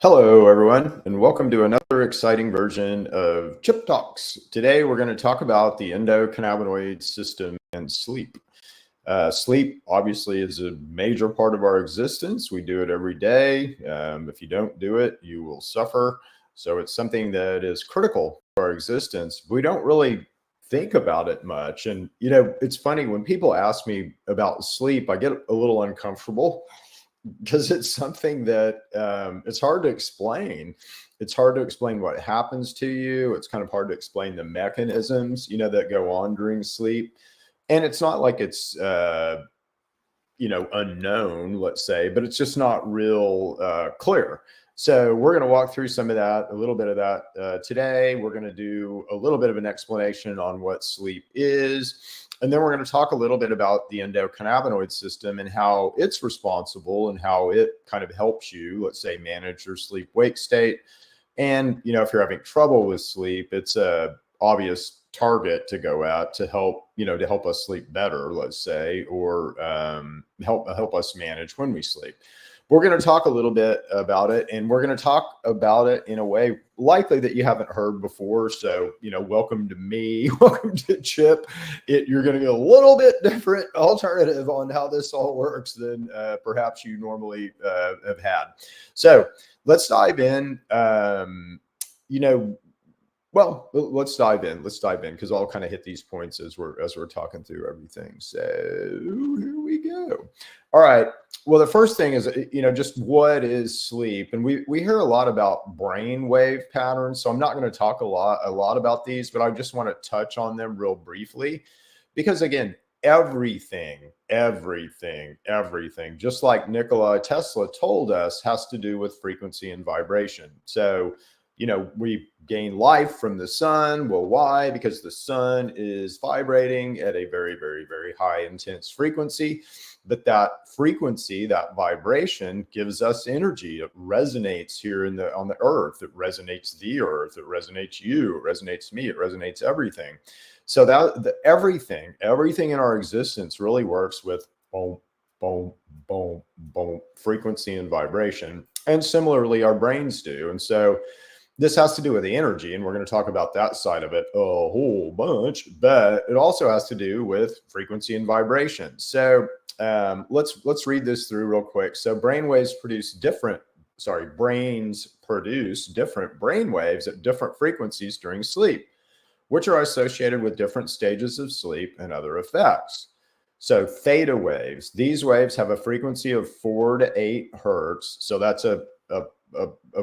Hello, everyone, and welcome to another exciting version of Chip Talks. Today, we're going to talk about the endocannabinoid system and sleep. Sleep, obviously, is a major part of our existence. We do it every day. If you don't do it, you will suffer. So it's something that is critical to our existence. We don't really think about it much. And, it's funny when people ask me about sleep, I get a little uncomfortable because it's something that it's hard to explain. It's hard to explain what happens to you. It's kind of hard to explain the mechanisms, that go on during sleep. And it's not like it's, unknown, let's say, but it's just not real clear. So we're going to walk through some of that, a little bit of that today. We're going to do a little bit of an explanation on what sleep is. And then we're going to talk a little bit about the endocannabinoid system and how it's responsible and how it kind of helps you, let's say, manage your sleep-wake state. And, if you're having trouble with sleep, it's a obvious target to go at to help, to help us sleep better, let's say, or help us manage when we sleep. We're going to talk a little bit about it, and we're going to talk about it in a way likely that you haven't heard before. So, welcome to me, welcome to Chip. You're going to get a little bit different alternative on how this all works than perhaps you normally have had. So let's dive in. Well, let's dive in. Let's dive in because I'll kind of hit these points as we're talking through everything. So here we go. All right. Well, the first thing is, just what is sleep? And we hear a lot about brain wave patterns. So I'm not going to talk a lot about these, but I just want to touch on them real briefly because, again, everything, just like Nikola Tesla told us, has to do with frequency and vibration. So, we gain life from the sun. Well, why? Because the sun is vibrating at a very, very, very high intense frequency. But that frequency, that vibration gives us energy. It resonates here on the earth. It resonates the earth. It resonates you. It resonates me. It resonates everything. So everything in our existence really works with boom, boom, boom, boom, frequency and vibration. And similarly, our brains do. And so this has to do with the energy, and we're going to talk about that side of it a whole bunch, but it also has to do with frequency and vibration. So let's read this through real quick. So brains produce different brain waves at different frequencies during sleep, which are associated with different stages of sleep and other effects. So theta waves, these waves have a frequency of 4 to 8 hertz. So that's a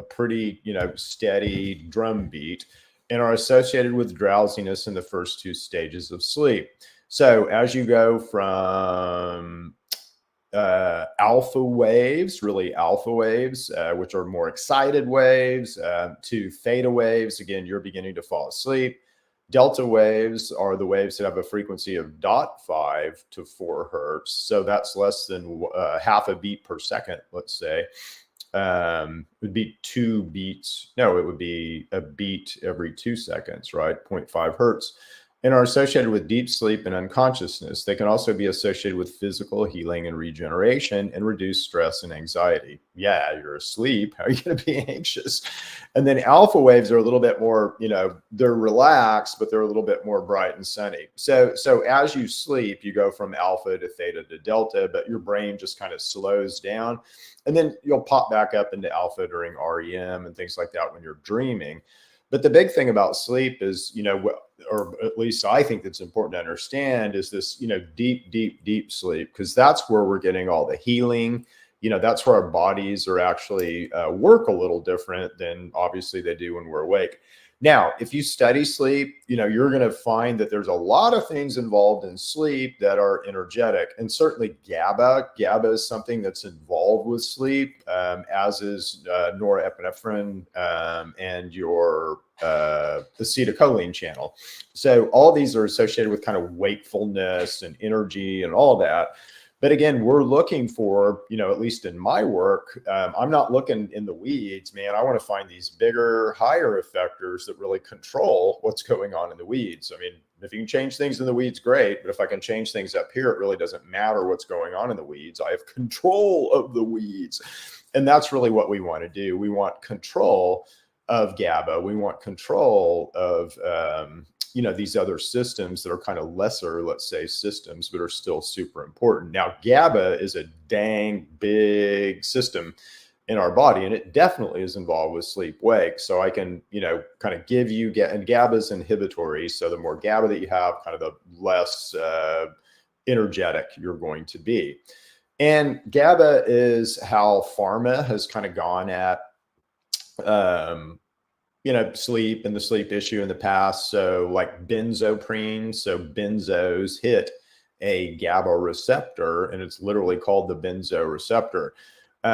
pretty, steady drum beat, and are associated with drowsiness in the first 2 stages of sleep. So as you go from alpha waves, which are more excited waves, to theta waves, again, you're beginning to fall asleep. Delta waves are the waves that have a frequency of 0.5 to 4 hertz. So that's less than half a beat per second, let's say. Would be 2 beats. No, it would be a beat every 2 seconds, right? 0.5 hertz, and are associated with deep sleep and unconsciousness. They can also be associated with physical healing and regeneration and reduce stress and anxiety. Yeah, you're asleep. How are you going to be anxious? And then alpha waves are a little bit more, they're relaxed, but they're a little bit more bright and sunny. So as you sleep, you go from alpha to theta to delta, but your brain just kind of slows down. And then you'll pop back up into alpha during REM and things like that when you're dreaming. But the big thing about sleep is, or at least I think that's important to understand, is this, deep sleep, because that's where we're getting all the healing. That's where our bodies are actually work a little different than obviously they do when we're awake. Now, if you study sleep, you're going to find that there's a lot of things involved in sleep that are energetic, and certainly GABA. GABA is something that's involved with sleep, as is norepinephrine and your acetylcholine channel. So all these are associated with kind of wakefulness and energy and all that. But again, we're looking for, at least in my work, I'm not looking in the weeds, man. I want to find these bigger, higher effectors that really control what's going on in the weeds. I mean, If you can change things in the weeds, great. But if I can change things up here, it really doesn't matter what's going on in the weeds. I have control of the weeds. And that's really what we want to do. We want control of GABA. We want control of, these other systems that are kind of lesser, let's say, systems, but are still super important. Now, GABA is a dang big system in our body, and it definitely is involved with sleep wake. So I can, kind of give you, and GABA is inhibitory. So the more GABA that you have, kind of the less energetic you're going to be. And GABA is how pharma has kind of gone at, sleep and the sleep issue in the past. So like benzoprine, so benzos hit a GABA receptor, and it's literally called the benzo receptor.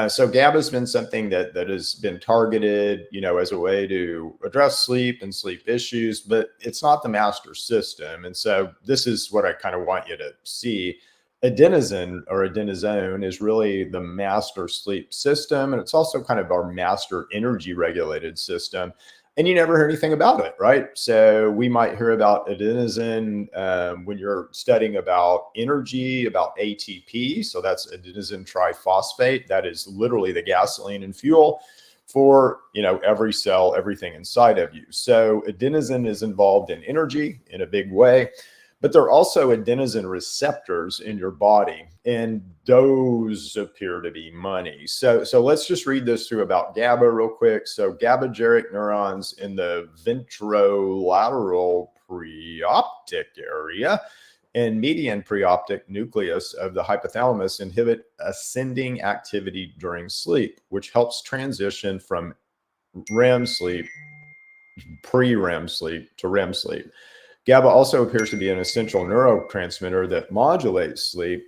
So GABA has been something that has been targeted, as a way to address sleep and sleep issues, but it's not the master system. And so this is what I kind of want you to see. Adenosine or adenosine is really the master sleep system. And it's also kind of our master energy regulated system. And you never hear anything about it, right? So we might hear about adenosine when you're studying about energy, about ATP. So that's adenosine triphosphate. That is literally the gasoline and fuel for, every cell, everything inside of you. So adenosine is involved in energy in a big way. But there are also adenosine receptors in your body, and those appear to be money. So let's just read this through about GABA real quick. So GABAergic neurons in the ventrolateral preoptic area and median preoptic nucleus of the hypothalamus inhibit ascending activity during sleep, which helps transition from REM sleep, pre-REM sleep to REM sleep. GABA also appears to be an essential neurotransmitter that modulates sleep,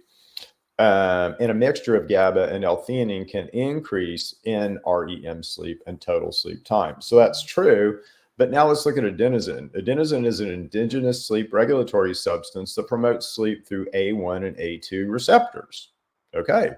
and a mixture of GABA and L-theanine can increase in REM sleep and total sleep time. So that's true. But now let's look at adenosine. Adenosine is an endogenous sleep regulatory substance that promotes sleep through A1 and A2 receptors. Okay.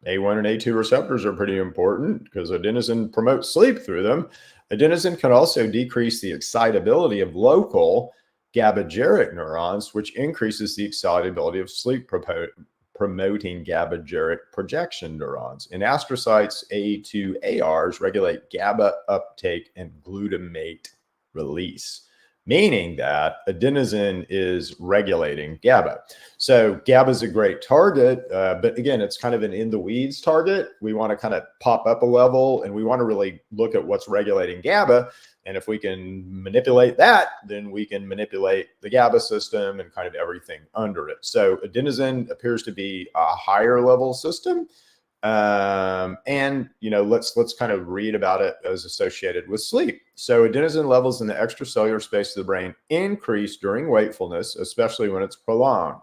A1 and A2 receptors are pretty important because adenosine promotes sleep through them. Adenosine can also decrease the excitability of local GABAergic neurons, which increases the excitability of sleep-promoting GABAergic projection neurons. In astrocytes, A2ARs regulate GABA uptake and glutamate release, meaning that adenosine is regulating GABA. So GABA is a great target, but again, it's kind of an in the weeds target. We want to kind of pop up a level, and we want to really look at what's regulating GABA. And if we can manipulate that, then we can manipulate the GABA system and kind of everything under it. So adenosine appears to be a higher level system. And let's kind of read about it as associated with sleep. So adenosine levels in the extracellular space of the brain increase during wakefulness, especially when it's prolonged.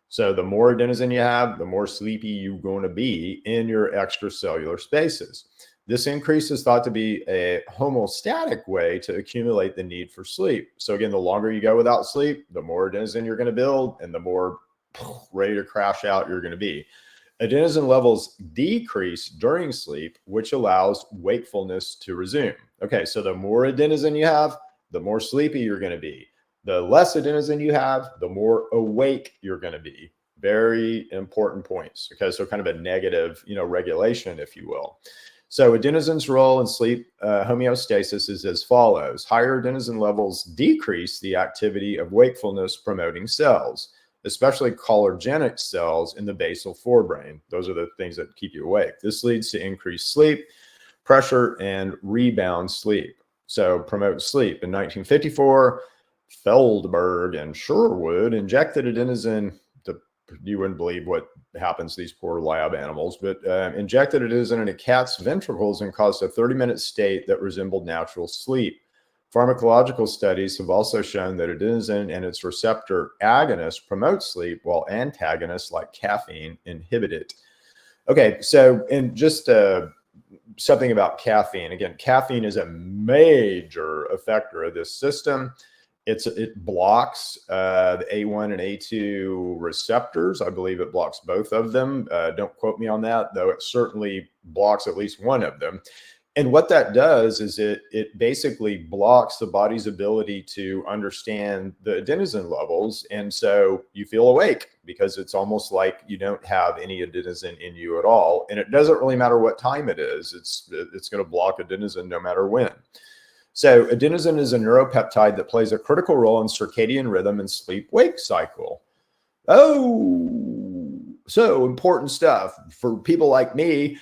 So the more adenosine you have, the more sleepy you're going to be in your extracellular spaces. This increase is thought to be a homeostatic way to accumulate the need for sleep. So again, the longer you go without sleep, the more adenosine you're going to build and the more ready to crash out you're going to be. Adenosine levels decrease during sleep, which allows wakefulness to resume. Okay, so the more adenosine you have, the more sleepy you're going to be. The less adenosine you have, the more awake you're going to be. Very important points. Okay, so kind of a negative, regulation, if you will. So adenosine's role in sleep homeostasis is as follows. Higher adenosine levels decrease the activity of wakefulness promoting cells, especially cholinergic cells in the basal forebrain. Those are the things that keep you awake. This leads to increased sleep, pressure, and rebound sleep. So promote sleep. In 1954, Feldberg and Sherwood injected adenosine. You wouldn't believe what happens to these poor lab animals, but injected adenosine in a cat's ventricles and caused a 30-minute state that resembled natural sleep. Pharmacological studies have also shown that adenosine and its receptor agonists promote sleep, while antagonists like caffeine inhibit it. Okay, so and just something about caffeine. Again, caffeine is a major effector of this system. It blocks the A1 and A2 receptors. I believe it blocks both of them. Don't quote me on that, though it certainly blocks at least one of them. And what that does is it basically blocks the body's ability to understand the adenosine levels. And so you feel awake because it's almost like you don't have any adenosine in you at all. And it doesn't really matter what time it is. It's going to block adenosine no matter when. So adenosine is a neuropeptide that plays a critical role in circadian rhythm and sleep-wake cycle. Oh, so important stuff for people like me,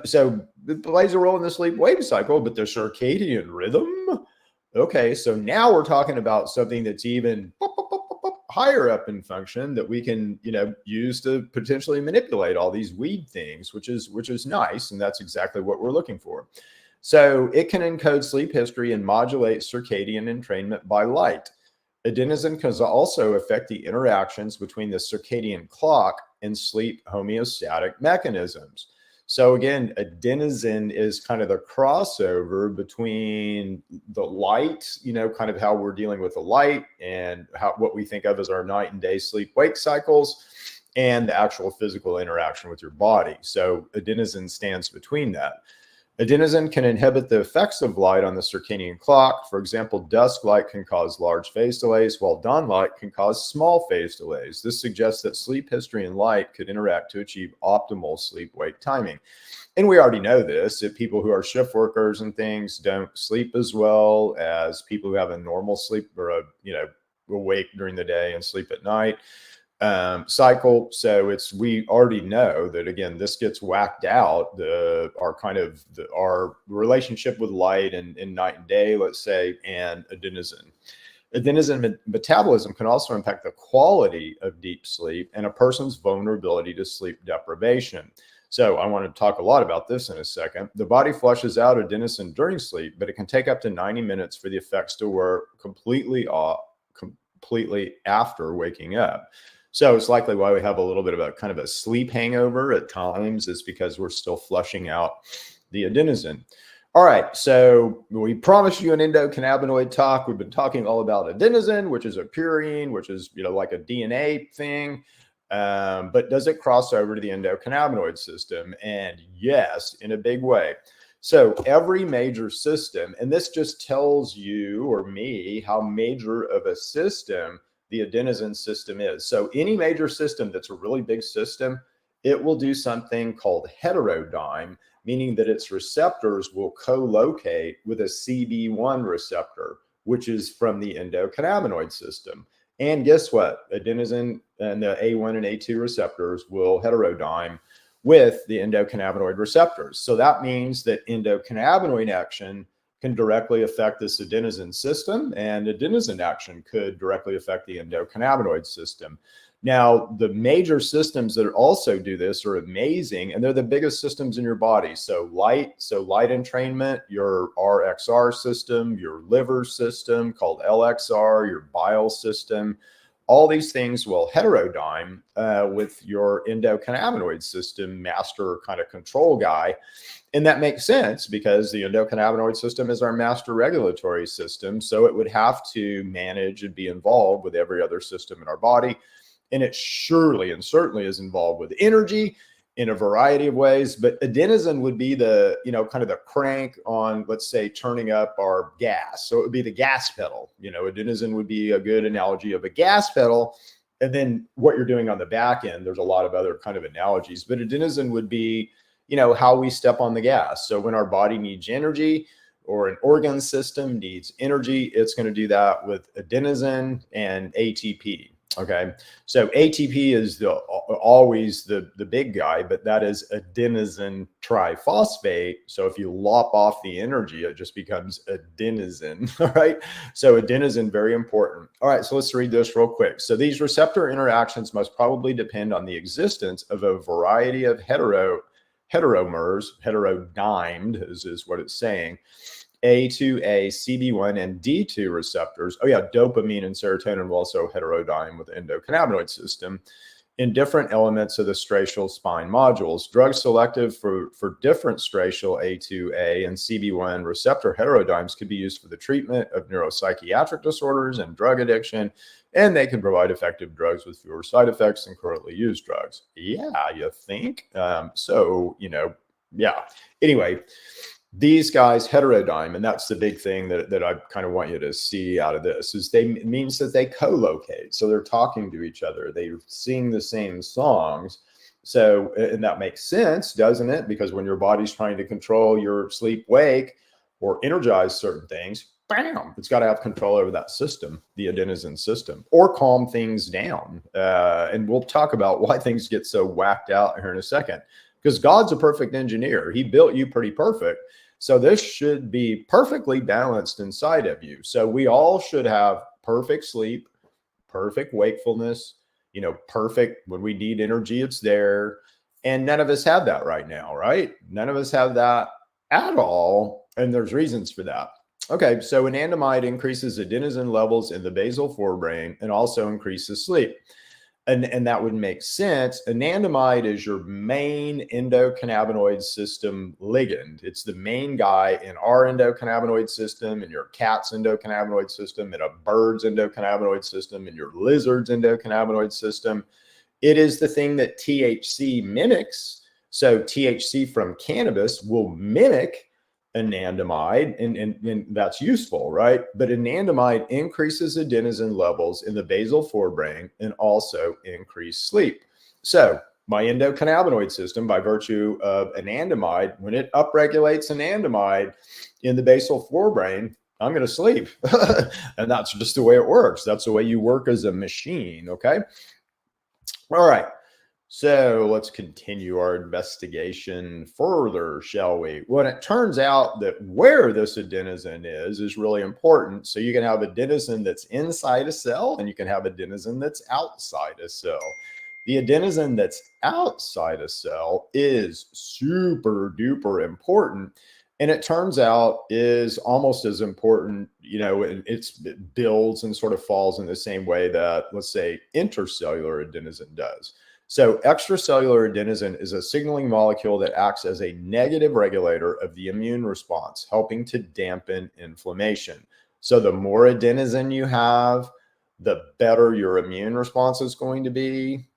so it plays a role in the sleep-wake cycle, but the circadian rhythm. Okay, so now we're talking about something that's even higher up in function that we can, use to potentially manipulate all these weed things, which is nice. And that's exactly what we're looking for. So it can encode sleep history and modulate circadian entrainment by light. Adenosine can also affect the interactions between the circadian clock and sleep homeostatic mechanisms. So again, adenosine is kind of the crossover between the light, kind of how we're dealing with the light and what we think of as our night and day sleep-wake cycles, and the actual physical interaction with your body. So adenosine stands between that. Adenosine can inhibit the effects of light on the circadian clock. For example, dusk light can cause large phase delays, while dawn light can cause small phase delays. This suggests that sleep history and light could interact to achieve optimal sleep-wake timing. And we already know this, that people who are shift workers and things don't sleep as well as people who have a normal sleep or awake during the day and sleep at night cycle. So we already know that, again, this gets whacked out, our relationship with light and night and day, let's say, and adenosine. Adenosine metabolism can also impact the quality of deep sleep and a person's vulnerability to sleep deprivation. So I want to talk a lot about this in a second. The body flushes out adenosine during sleep, but it can take up to 90 minutes for the effects to wear completely after waking up. So it's likely why we have a little bit of a kind of a sleep hangover at times, is because we're still flushing out the adenosine. All right, so we promised you an endocannabinoid talk. We've been talking all about adenosine, which is a purine, which is like a DNA thing. But does it cross over to the endocannabinoid system? And yes, in a big way. So every major system, and this just tells you or me how major of a system the adenosine system is. So any major system that's a really big system, it will do something called heterodyne, meaning that its receptors will co-locate with a CB1 receptor, which is from the endocannabinoid system. And guess what? Adenosine and the A1 and A2 receptors will heterodyne with the endocannabinoid receptors. So that means that endocannabinoid action can directly affect this adenosine system, and adenosine action could directly affect the endocannabinoid system. Now, the major systems that also do this are amazing, and they're the biggest systems in your body. So light entrainment, your RXR system, your liver system called LXR, your bile system, all these things will heterodyne with your endocannabinoid system, master kind of control guy. And that makes sense because the endocannabinoid system is our master regulatory system. So it would have to manage and be involved with every other system in our body. And it surely and certainly is involved with energy in a variety of ways. But adenosine would be the, kind of the crank on, let's say, turning up our gas. So it would be the gas pedal. Adenosine would be a good analogy of a gas pedal. And then what you're doing on the back end, there's a lot of other kind of analogies. But adenosine would be, how we step on the gas. So when our body needs energy or an organ system needs energy, it's going to do that with adenosine and ATP. Okay. So ATP is always the big guy, but that is adenosine triphosphate. So if you lop off the energy, it just becomes adenosine. All right. So adenosine, very important. All right. So let's read this real quick. So these receptor interactions must probably depend on the existence of a variety of heteromers, heterodymed is what it's saying, A2A, CB1, and D2 receptors. Oh yeah, dopamine and serotonin will also heterodyne with the endocannabinoid system in different elements of the striatal spine modules. Drugs selective for different striatal A2A and CB1 receptor heterodynes could be used for the treatment of neuropsychiatric disorders and drug addiction, and they can provide effective drugs with fewer side effects than currently used drugs. Yeah, you think? Yeah. Anyway, these guys heterodyne, and that's the big thing that I kind of want you to see out of this, is it means that they co-locate. So they're talking to each other. They're sing the same songs. So, and that makes sense, doesn't it? Because when your body's trying to control your sleep wake or energize certain things, bam, it's got to have control over that system, the adenosine system, or calm things down. And we'll talk about why things get so whacked out here in a second, because God's a perfect engineer. He built you pretty perfect. So this should be perfectly balanced inside of you. So we all should have perfect sleep, perfect wakefulness, perfect when we need energy, it's there. And none of us have that right now, right? None of us have that at all. And there's reasons for that. Okay, so anandamide increases adenosine levels in the basal forebrain and also increases sleep. And that would make sense. Anandamide is your main endocannabinoid system ligand. It's the main guy in our endocannabinoid system, in your cat's endocannabinoid system, in a bird's endocannabinoid system, in your lizard's endocannabinoid system. It is the thing that THC mimics. So THC from cannabis will mimic anandamide, and that's useful, right? But anandamide increases adenosine levels in the basal forebrain and also increase sleep. So my endocannabinoid system, by virtue of anandamide, when it upregulates anandamide in the basal forebrain, I'm going to sleep. And that's just the way it works. That's the way you work as a machine, okay? All right. So let's continue our investigation further, shall we? Well, it turns out that where this adenosine is really important. So you can have adenosine that's inside a cell and you can have adenosine that's outside a cell. The adenosine that's outside a cell is super duper important. And it turns out is almost as important, it builds and sort of falls in the same way that, let's say, intercellular adenosine does. So extracellular adenosine is a signaling molecule that acts as a negative regulator of the immune response, helping to dampen inflammation. So the more adenosine you have, the better your immune response is going to be.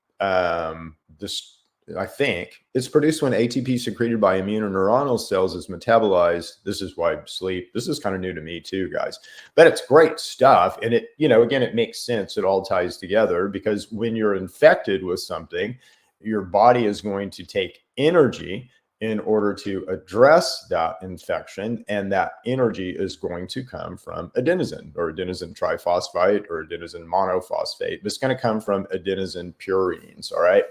I think it's produced when ATP secreted by immune or neuronal cells is metabolized. This is why sleep, this is kind of new to me too, guys, but it's great stuff. And it, again, it makes sense. It all ties together because when you're infected with something, your body is going to take energy in order to address that infection. And that energy is going to come from adenosine or adenosine triphosphate or adenosine monophosphate. It's going to come from adenosine purines. All right.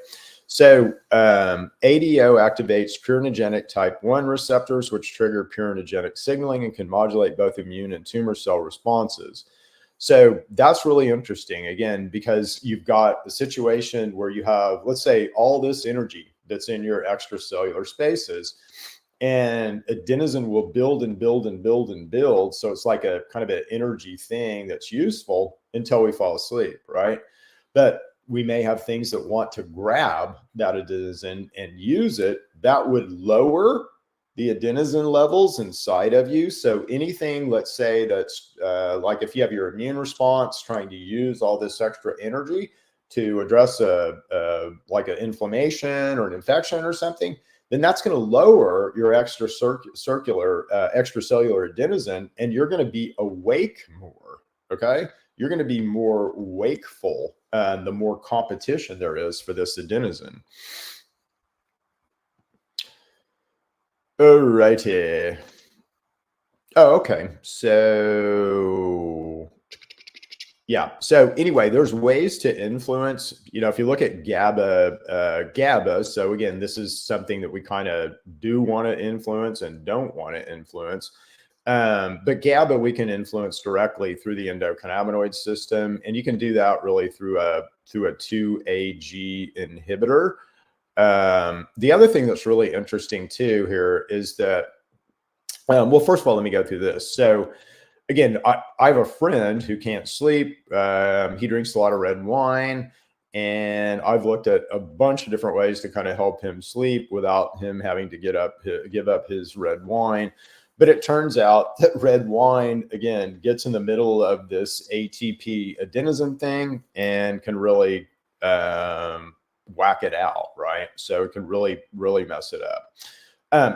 So ADO activates purinogenic type 1 receptors, which trigger purinogenic signaling and can modulate both immune and tumor cell responses. So that's really interesting, again, because you've got a situation where you have, let's say, all this energy that's in your extracellular spaces, and adenosine will build and build and build and build. So it's like a kind of an energy thing that's useful until we fall asleep, right? But we may have things that want to grab that adenosine and use it. That would lower the adenosine levels inside of you. So anything, let's say, that's like if you have your immune response trying to use all this extra energy to address like an inflammation or an infection or something, then that's going to lower your extracellular adenosine, and you're going to be awake more. Okay, you're going to be more wakeful. The more competition there is for this adenosine. All righty. Oh, okay. So, yeah. So anyway, there's ways to influence, if you look at GABA, so again, this is something that we kind of do want to influence and don't want to influence. But GABA we can influence directly through the endocannabinoid system, and you can do that really through a 2-AG inhibitor. The other thing that's really interesting too here is that, well, first of all, let me go through this. So again, I have a friend who can't sleep. He drinks a lot of red wine, and I've looked at a bunch of different ways to kind of help him sleep without him having to give up his red wine. But it turns out that red wine, again, gets in the middle of this ATP adenosine thing and can really whack it out, right? So it can really, really mess it up.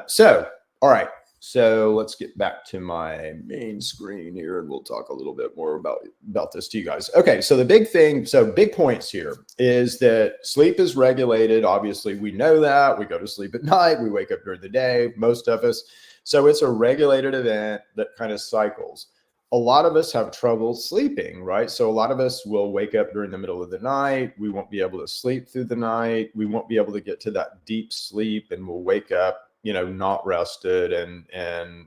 So, all right. So let's get back to my main screen here and we'll talk a little bit more about this to you guys. Okay, so the big thing, so big points here is that sleep is regulated. Obviously, we know that. We go to sleep at night, we wake up during the day, most of us. So it's a regulated event that kind of cycles. A lot of us have trouble sleeping, right? So a lot of us will wake up during the middle of the night. We won't be able to sleep through the night. We won't be able to get to that deep sleep and we'll wake up, not rested and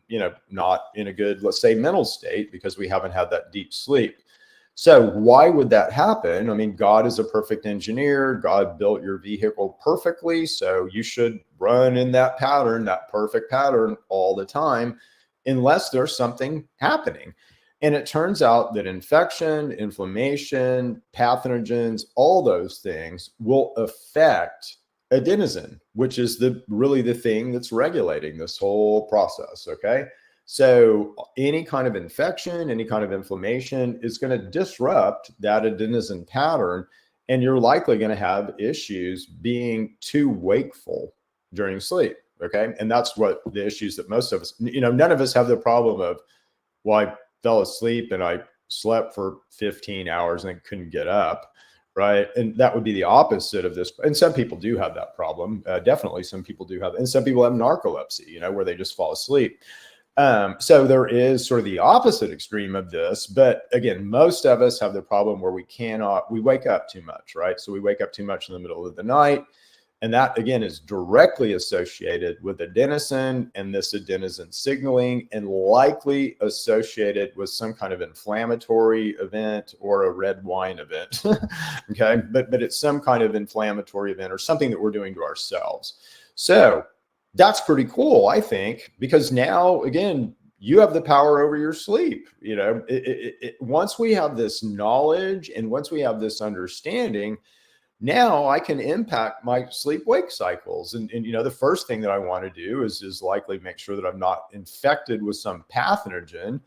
not in a good, let's say, mental state because we haven't had that deep sleep. So why would that happen? I mean, God is a perfect engineer. God built your vehicle perfectly. So you should run in that pattern, that perfect pattern all the time, unless there's something happening. And it turns out that infection, inflammation, pathogens, all those things will affect adenosine, which is really the thing that's regulating this whole process. Okay. So any kind of infection, any kind of inflammation is going to disrupt that adenosine pattern. And you're likely going to have issues being too wakeful during sleep. Okay. And that's what the issues that most of us, none of us have the problem of, well, I fell asleep and I slept for 15 hours and then couldn't get up. Right. And that would be the opposite of this. And some people do have that problem. Definitely some people do have, and some people have narcolepsy, where they just fall asleep. So there is sort of the opposite extreme of this. But again, most of us have the problem where we wake up too much, right? So we wake up too much in the middle of the night. And that, again, is directly associated with adenosine and this adenosine signaling and likely associated with some kind of inflammatory event or a red wine event. Okay. But it's some kind of inflammatory event or something that we're doing to ourselves. So that's pretty cool, I think, because now, again, you have the power over your sleep. Once we have this knowledge and once we have this understanding, now I can impact my sleep-wake cycles. And the first thing that I want to do is likely make sure that I'm not infected with some pathogen.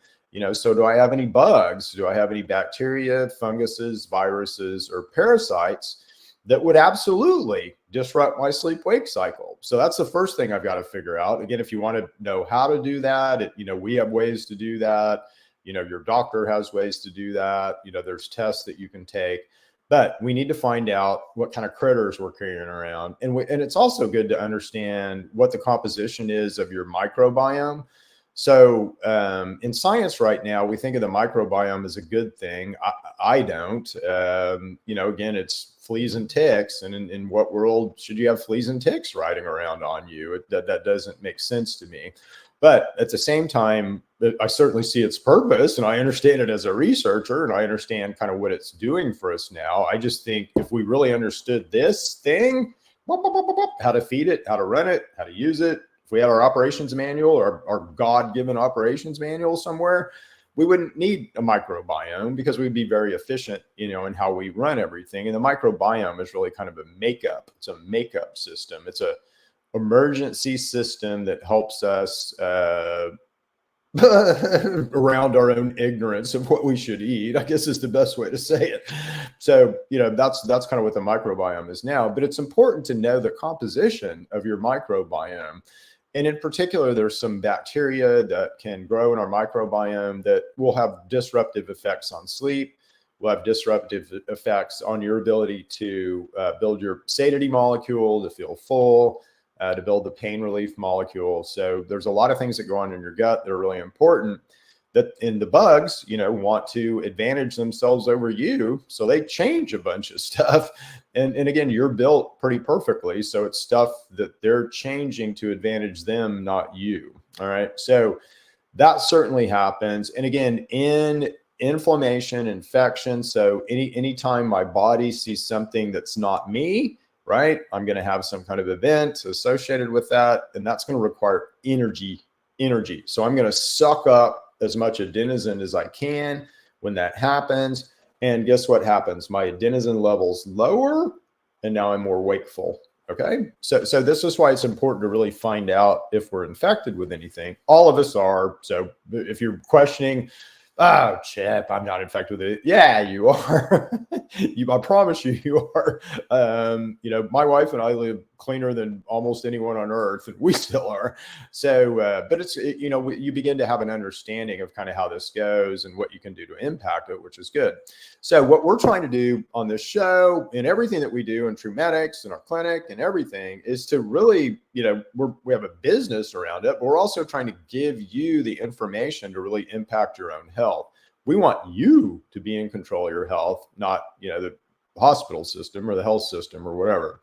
So do I have any bugs? Do I have any bacteria, funguses, viruses, or parasites that would absolutely disrupt my sleep-wake cycle? So that's the first thing I've got to figure out. Again, if you want to know how to do that, we have ways to do that. Your doctor has ways to do that. There's tests that you can take. But we need to find out what kind of critters we're carrying around. And it's also good to understand what the composition is of your microbiome. So in science right now, we think of the microbiome as a good thing. I don't. Again, it's fleas and ticks. And in what world should you have fleas and ticks riding around on you? That doesn't make sense to me. But at the same time, I certainly see its purpose and I understand it as a researcher and I understand kind of what it's doing for us now. I just think if we really understood this thing, how to feed it, how to run it, how to use it, if we had our operations manual or our God-given operations manual somewhere, we wouldn't need a microbiome because we'd be very efficient, in how we run everything. And the microbiome is really kind of a makeup. It's a makeup system. It's a emergency system that helps us around our own ignorance of what we should eat, I guess is the best way to say it. So, that's kind of what the microbiome is now. But it's important to know the composition of your microbiome. And in particular, there's some bacteria that can grow in our microbiome that will have disruptive effects on sleep, will have disruptive effects on your ability to build your satiety molecule, to feel full, to build the pain relief molecule. So there's a lot of things that go on in your gut that are really important that in the bugs, want to advantage themselves over you. So they change a bunch of stuff. And again, you're built pretty perfectly. So it's stuff that they're changing to advantage them, not you. All right. So that certainly happens. And again, in inflammation, infection. So anytime my body sees something that's not me, right, I'm going to have some kind of event associated with that. And that's going to require energy. So I'm going to suck up as much adenosine as I can when that happens. And guess what happens? My adenosine levels lower and now I'm more wakeful. Okay. So this is why it's important to really find out if we're infected with anything. All of us are. So if you're questioning, oh, Chip, I'm not infected with it. Yeah, you are. I promise you are. My wife and I live cleaner than almost anyone on earth, and we still are. So, but it's, you begin to have an understanding of kind of how this goes and what you can do to impact it, which is good. So what we're trying to do on this show and everything that we do in True Medics and our clinic and everything is to really, we have a business around it, but we're also trying to give you the information to really impact your own health. We want you to be in control of your health, not, the hospital system or the health system or whatever.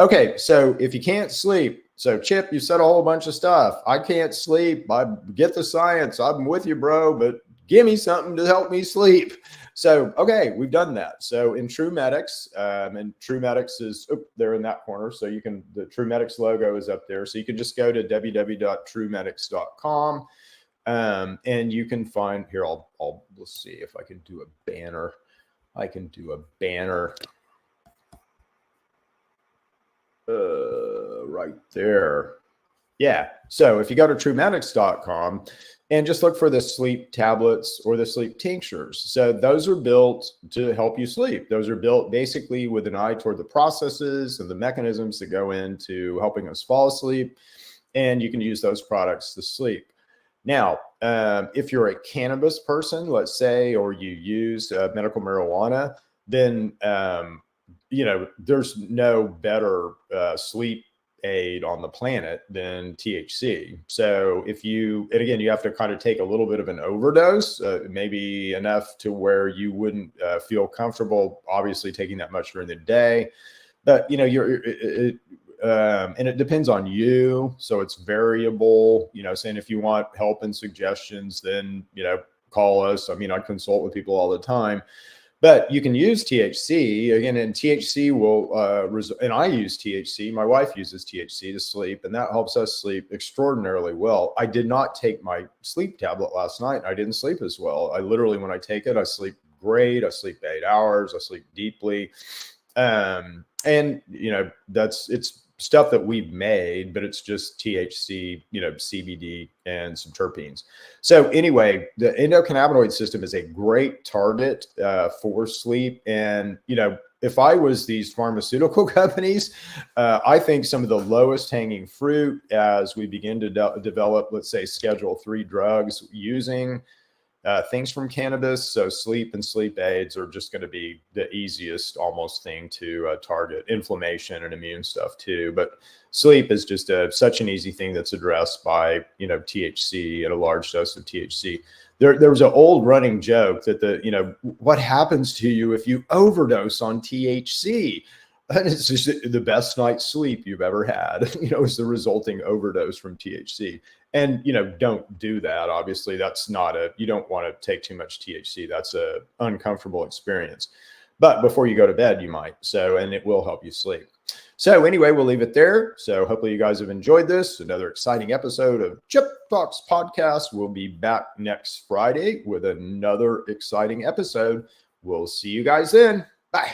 Okay, so if you can't sleep, so Chip, you said a whole bunch of stuff. I can't sleep. I get the science. I'm with you, bro, but give me something to help me sleep. So, okay, we've done that. So in True Medics, and True Medics is, they're in that corner. So you can, the True Medics logo is up there. So you can just go to www.truemedics.com. And you can find here, let's see if I can do a banner. I can do a banner right there. Yeah. So if you go to truemedics.com and just look for the sleep tablets or the sleep tinctures. So those are built to help you sleep. Those are built basically with an eye toward the processes and the mechanisms that go into helping us fall asleep. And you can use those products to sleep. Now, if you're a cannabis person, let's say, or you use medical marijuana, then, there's no better sleep aid on the planet than THC. So and again, you have to kind of take a little bit of an overdose, maybe enough to where you wouldn't feel comfortable, obviously, taking that much during the day. But, and it depends on you. So it's variable, saying if you want help and suggestions, then, call us. I mean, I consult with people all the time, but you can use THC again, and THC will, and I use THC. My wife uses THC to sleep, and that helps us sleep extraordinarily well. I did not take my sleep tablet last night. I didn't sleep as well. I literally, when I take it, I sleep great. I sleep 8 hours. I sleep deeply. And it's stuff that we've made, but it's just THC, CBD and some terpenes. So anyway, the endocannabinoid system is a great target for sleep. And, if I was these pharmaceutical companies, I think some of the lowest hanging fruit as we begin to develop, let's say, Schedule 3 drugs using things from cannabis. So sleep and sleep aids are just going to be the easiest almost thing to target. Inflammation and immune stuff too. But sleep is just such an easy thing that's addressed by, THC and a large dose of THC. There was an old running joke that what happens to you if you overdose on THC? And it's just the best night's sleep you've ever had, is the resulting overdose from THC. And, don't do that. Obviously, that's not you don't want to take too much THC. That's a uncomfortable experience. But before you go to bed, you might. And it will help you sleep. So anyway, we'll leave it there. So hopefully you guys have enjoyed this. Another exciting episode of Chip Talks Podcast. We'll be back next Friday with another exciting episode. We'll see you guys then. Bye.